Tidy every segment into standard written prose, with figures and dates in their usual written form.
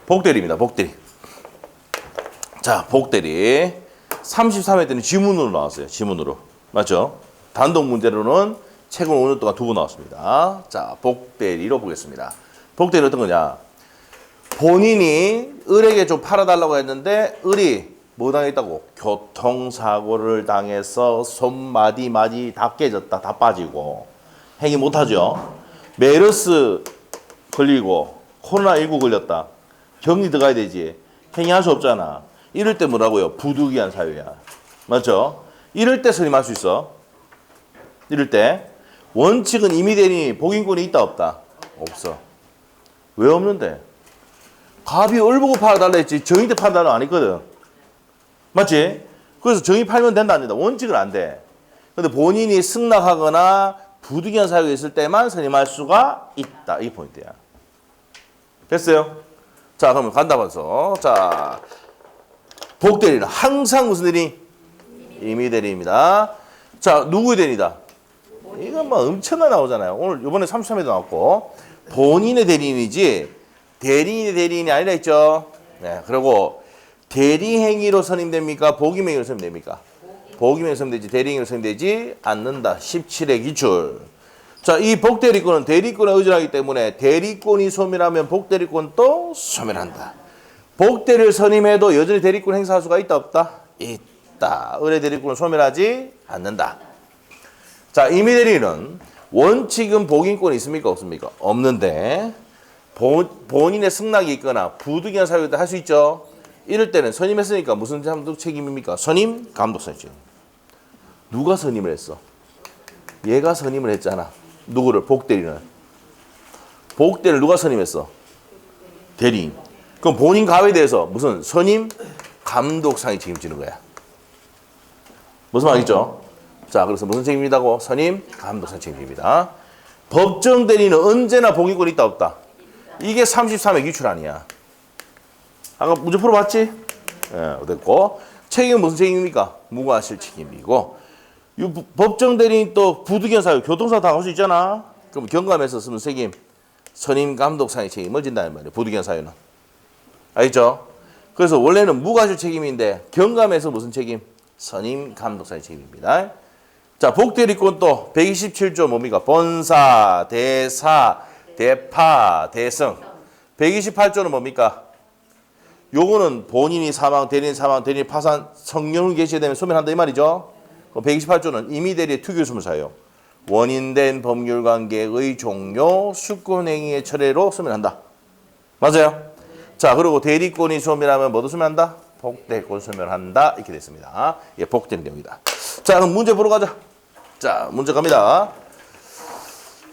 복대리입니다. 복대리. 자, 복대리. 33회 때는 지문으로 나왔어요. 지문으로. 맞죠? 단독 문제로는 최근 5년 동안 2번 나왔습니다. 자, 복대리로 보겠습니다. 복대리 어떤 거냐? 본인이 을에게 좀 팔아달라고 했는데 을이 뭐 당했다고? 교통사고를 당해서 손마디 다 깨졌다. 다 빠지고. 행위 못하죠. 메르스 걸리고 코로나19 걸렸다. 격리 들어가야 되지. 행위할 수 없잖아. 이럴 때 뭐라고요? 부득이한 사유야. 맞죠? 이럴 때 선임할 수 있어. 이럴 때 원칙은 임의대리인이 복인권이 있다 없다? 없어. 왜 없는데? 갑이 을 보고 팔아달라 했지 정인대 팔아달라 안 했거든. 맞지? 그래서 정의 팔면 된다 안 된다. 원칙은 안 돼. 근데 본인이 승낙하거나 부득이한 사유가 있을 때만 선임할 수가 있다. 이게 포인트야. 됐어요? 자, 그러면 간다 봐서. 자, 복대리는 항상 무슨 대리? 임의대리입니다. 자, 누구의 대리다? 이건 뭐 엄청나게 나오잖아요. 오늘 이번에 33회도 나왔고. 본인의 대리인이지 대리인의 대리인이 아니라 했죠. 네, 그리고 대리행위로 선임됩니까? 복임행위로 선임됩니까? 복임행위로 선임되지 대리행위로 선임되지 않는다. 17회 기출. 자, 이 복대리권은 대리권에 의존하기 때문에 대리권이 소멸하면 복대리권도 소멸한다. 복대리를 선임해도 여전히 대리권 행사할 수가 있다 없다? 있다. 을의 대리권을 소멸하지 않는다. 자, 임의대리는 원칙은 복인권이 있습니까? 없습니까? 없는데 본인의 승낙이 있거나 부득이한 사유도 할 수 있죠. 이럴 때는 선임했으니까 무슨 감독 책임입니까? 선임, 감독 책임. 누가 선임을 했어? 얘가 선임을 했잖아. 누구를? 복대리는. 복대리를 누가 선임했어? 대리인. 그럼 본인 가회에 대해서 무슨 선임, 감독상이 책임지는 거야. 무슨 말이죠? 자, 그래서 무슨 책임이다고? 선임, 감독상 책임입니다. 법정 대리는 언제나 복인권이 있다 없다? 이게 33회 기출 아니야. 아까 문제 풀어봤지? 예, 됐고. 책임은 무슨 책임입니까? 무과실 책임이고. 이 법정 대리인 또 부득이한 사유, 교통사고 당할 수 있잖아. 그럼 경감에서 쓰면 책임, 선임 감독상의 책임을 진다는 말이에요. 부득이한 사유는. 알겠죠? 그래서 원래는 무과실 책임인데 경감에서 무슨 책임? 선임 감독상의 책임입니다. 자, 복대리권 또 127조 뭡니까? 본사, 대사, 대파, 대성. 128조는 뭡니까? 요거는 본인이 사망, 대리인 사망, 대리인 파산, 성년후 개시되면 소멸한다 이 말이죠. 128조는 임의대리의 특유수무사예요. 원인된 법률관계의 종료, 수권행위의 철회로 소멸한다. 맞아요? 자, 그리고 대리권이 소멸하면 뭐도 소멸한다? 복대권 소멸한다. 이렇게 됐습니다. 예, 복대는 내용이다. 자, 그럼 문제 보러 가자. 자, 문제 갑니다.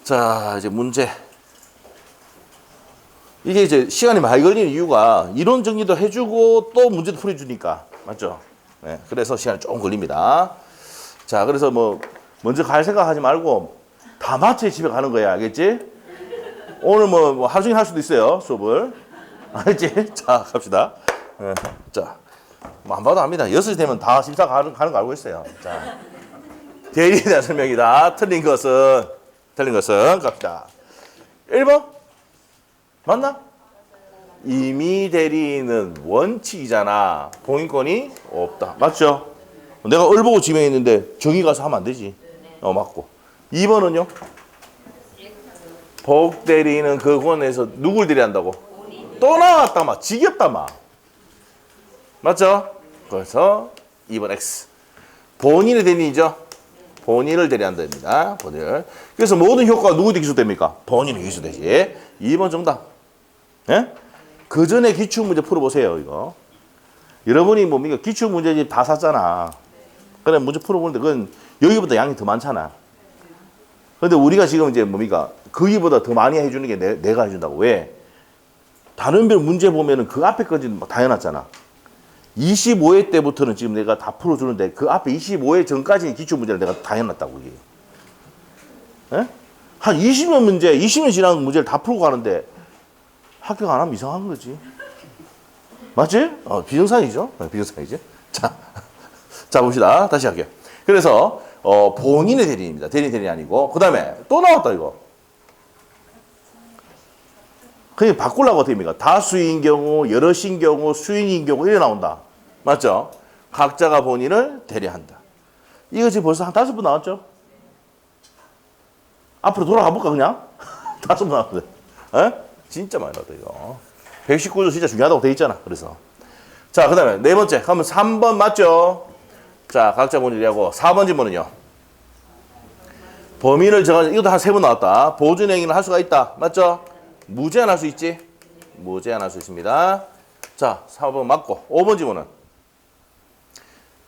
자, 이제 문제. 이게 이제 시간이 많이 걸리는 이유가 이론 정리도 해주고 또 문제도 풀어주니까. 맞죠? 네, 그래서 시간이 조금 걸립니다. 자, 그래서 뭐 먼저 갈 생각하지 말고 다 마쳐 집에 가는 거야. 알겠지? 오늘 뭐 하루 종일 할 수도 있어요. 수업을. 알겠지? 자, 갑시다. 네, 자, 뭐 안 봐도 압니다. 6시 되면 다 심사 가는 거 알고 있어요. 자, 대리에 대한 설명이다. 틀린 것은 갑시다. 1번. 맞나? 임의대리인은 원칙이잖아. 봉인권이 없다. 맞죠? 내가 을 보고 지명했는데 정의 가서 하면 안 되지. 맞고. 2번은요? 복대리인은 그 권에서 누굴 대리한다고? 또 나왔다 막. 지겹다 막. 맞죠? 그래서 2번 X. 본인의 대리인이죠? 본인을 대리한답니다. 본인을. 그래서 모든 효과가 누구한테 기소됩니까? 본인에 기소되지. 2번 정답. 예? 그 전에 기출문제 풀어보세요, 이거. 여러분이 뭡니까? 기출문제집 다 샀잖아. 그래, 문제 풀어보는데 그건 여기보다 양이 더 많잖아. 근데 우리가 지금 이제 뭡니까? 거기보다 더 많이 해주는 게 내가 해준다고. 왜? 다른 별 문제 보면은 그 앞에 거지 다 해놨잖아. 25회 때부터는 지금 내가 다 풀어주는데 그 앞에 25회 전까지는 기출문제를 내가 다 해놨다고, 이게. 예? 한 20년 문제, 20년 지난 문제를 다 풀고 가는데 합격 안 하면 이상한 거지. 맞지? 비정상이죠? 비정상이죠? 자, 봅시다. 다시 할게요. 그래서, 본인의 대리인입니다. 대리인이 아니고. 그 다음에 또 나왔다, 이거. 그냥 바꾸려고 어떻게 합니까? 다수인 경우, 여럿인 경우, 수인인 경우 이래 나온다. 맞죠? 각자가 본인을 대리한다. 이거 지금 벌써 한 5번 나왔죠? 앞으로 돌아가 볼까 그냥? 5번 나왔는데. 에? 진짜 많이 나왔다 이거. 119조 진짜 중요하다고 돼 있잖아. 그래서. 자, 그 다음에 네 번째. 그러면 3번 맞죠? 자, 각자 본인이라고. 4번 질문은요. 범인을 정하, 이것도 한 3번 나왔다. 보존행위를 할 수가 있다. 맞죠? 무제한할 수 있지? 무제한할 수 있습니다. 자, 4번 맞고. 5번 질문은.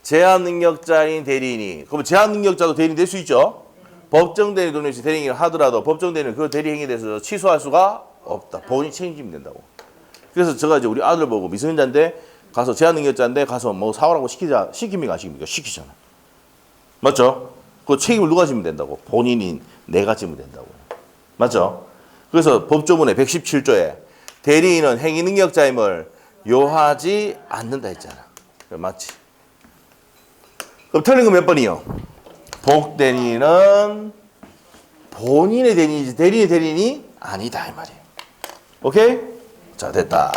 제한 능력자인 대리인이, 그러면 제한 능력자도 대리인 될 수 있죠? 법정 대리 돈이 없이 대리행위를 하더라도 법정 대리는 그 대리행위에 대해서 취소할 수가 없다. 본인이 책임지면 된다고. 그래서 제가 이제 우리 아들 보고 미성년자인데 가서 제한 능력자인데 가서 뭐 사오라고 시키자, 시킵니까? 안 시킵니까? 시키잖아. 맞죠? 그 책임을 누가 지면 된다고? 본인이 내가 지면 된다고. 맞죠? 그래서 법조문의 117조에 대리인은 행위 능력자임을 요하지 않는다 했잖아. 맞지? 그럼 틀린 거 몇 번이요? 복대리인은 본인의 대리인이지 대리인의 대리인이 아니다 이 말이에요. 오케이? 자, 됐다.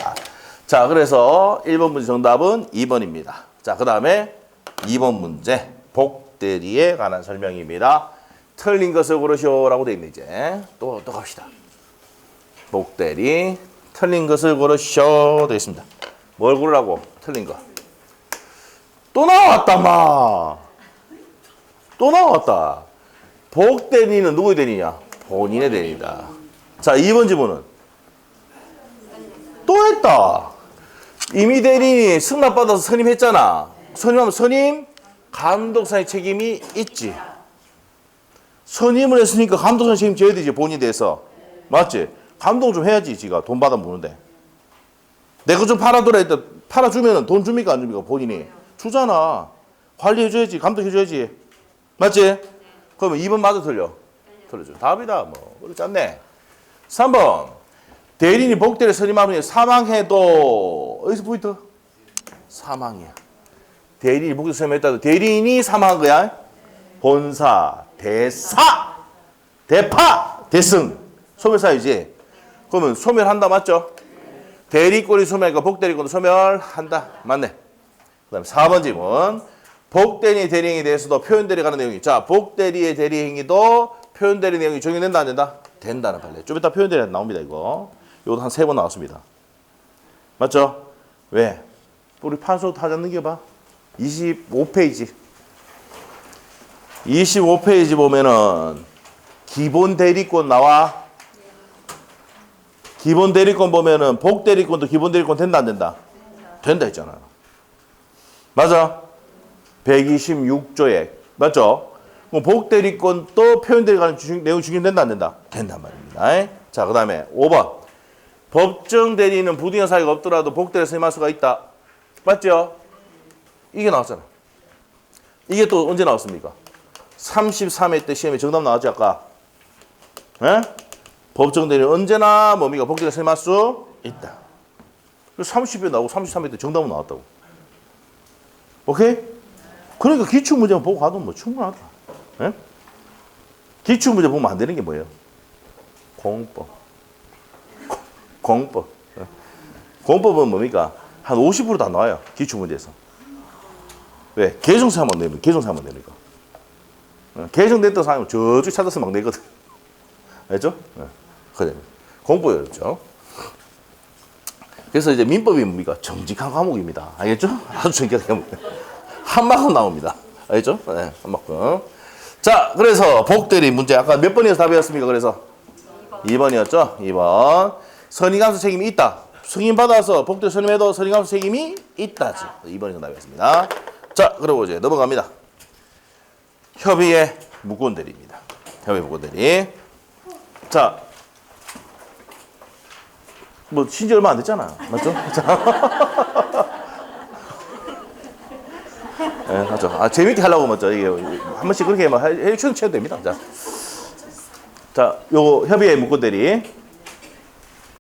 자, 그래서 1번 문제 정답은 2번입니다. 자, 그 다음에 2번 문제 복대리에 관한 설명입니다. 틀린 것을 고르시오라고 돼 있네. 이제 또 갑시다. 복대리 틀린 것을 고르시오 되어 있습니다. 뭘 고르라고? 틀린 거. 또 나왔다 마. 또 나왔다. 복대리는 누구의 대리냐? 본인의 대리다. 자, 2번 질문은 또 했다. 이미 대리인이 승낙받아서 선임했잖아. 선임하면 선임 감독사의 책임이 있지. 선임을 했으니까 감독사의 책임 져야 되지. 본인에 대해서. 맞지? 감독 좀 해야지. 지가 돈 받아 모는데. 내가 좀 팔아줘라 했다. 팔아주면 돈 줍니까? 안 줍니까? 본인이. 주잖아. 관리해줘야지. 감독해줘야지. 맞지? 그러면 2번 맞아 틀려? 틀려줘. 답이다. 뭐 그렇지 않네. 3번. 대리인이 복대를 선임하면 사망해도 어디서 포인트? 사망이야. 대리인이 복대를 선임했다도 대리인이 사망한 거야. 본사, 대사, 대파, 대승. 소멸사유지. 그러면 소멸한다 맞죠? 대리권이 소멸하니까 복대리권도 소멸한다. 맞네. 그 다음에 4번 질문. 복대리의 대리행위에 대해서도 표현대리 가는 내용이. 자, 복대리의 대리행위도 표현대리 내용이 적용된다 안 된다? 된다는 판례. 좀 이따 표현대리 나옵니다 이거. 이것도 한 3번 나왔습니다. 맞죠? 왜? 우리 판소 타자 넘겨봐. 25페이지. 25페이지 보면은 기본 대리권 나와. 기본 대리권 보면은 복대리권도 기본 대리권 된다 안 된다? 된다 했잖아요. 맞아? 126조에 맞죠? 복대리권도 표현대리관 내용 적용된다 안 된다? 된단 말입니다. 자, 그 다음에 5번. 법정 대리는 부등의 사유가 없더라도 복대를 선임할 수가 있다. 맞죠? 이게 나왔잖아. 이게 또 언제 나왔습니까? 33회 때 시험에 정답 나왔지 아까? 에? 법정 대리는 언제나 뭡니까? 복대를 선임할 수 있다. 30회 나오고 33회 때 정답은 나왔다고. 오케이? 그러니까 기출문제만 보고 가도 뭐 충분하다. 에? 기출문제 보면 안 되는 게 뭐예요? 공법. 공법. 공법은 뭡니까? 한 50% 다 나와요. 기출문제에서. 왜? 개정사만 내면, 개정사만 내니까. 개정됐던 사람은 저쪽 찾아서 막 내거든. 알죠? 그래. 공법이었죠. 그래서 이제 민법이 뭡니까? 정직한 과목입니다. 알겠죠? 아주 정직한 과목. 한 만큼 나옵니다. 알겠죠? 네, 한 만큼. 자, 그래서 복대리 문제. 아까 몇 번이어서 답이었습니까? 그래서 2번이었죠? 2번. 선임감사 책임이 있다. 승인받아서 복대를 선임해도 선임감사 책임이 있다지. 2번이 정답이었습니다. 자, 그리고 이제 넘어갑니다. 협의의 무권대리입니다. 협의 무권대리. 자, 뭐 신지 얼마 안 됐잖아. 맞죠? 네, 맞죠. 아, 재밌게 하려고 맞죠. 이게 한 번씩 그렇게 막 해주셔도 됩니다. 자, 요거 협의의 무권대리.